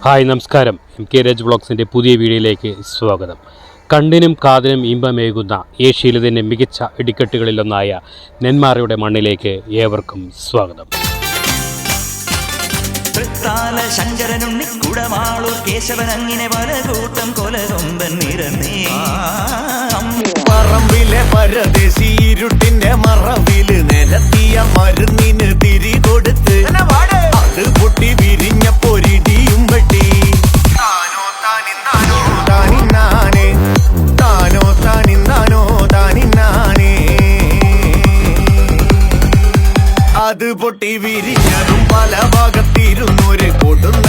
Hi നമസ്കാരം. MK Raj വ്ളോഗ്സിൻ്റെ പുതിയ വീഡിയോയിലേക്ക് സ്വാഗതം. കണ്ണിനും കാതിനും ഇമ്പമേകുന്ന ഏഷ്യയിലെ തന്നെ മികച്ച ഇടിക്കെട്ടുകളിലൊന്നായ നെന്മാറയുടെ മണ്ണിലേക്ക് ഏവർക്കും സ്വാഗതം. ശങ്കരനുണ്ണി കുടമാളൂർ കേശവനങ്ങിനെ പല കൂട്ടം കൊലകൊമ്പൻ നിരന്നേ പറമ്പിലെ പരദേശി ഇരുട്ടിന്റെ മറവില് നിരത്തിയ മരുന്നിന് തിരി കൊടുത്ത് അത് പൊട്ടി വിരിഞ്ഞ പൊരിടിയും വെട്ടി താനോ താനിന്നാനേ താനോ താനിന്നാനോ താനിന്നാനേ അത് പൊട്ടി വിരിഞ്ഞതും പല ഭാഗത്തിരുന്നൊരു കൊടുന്ന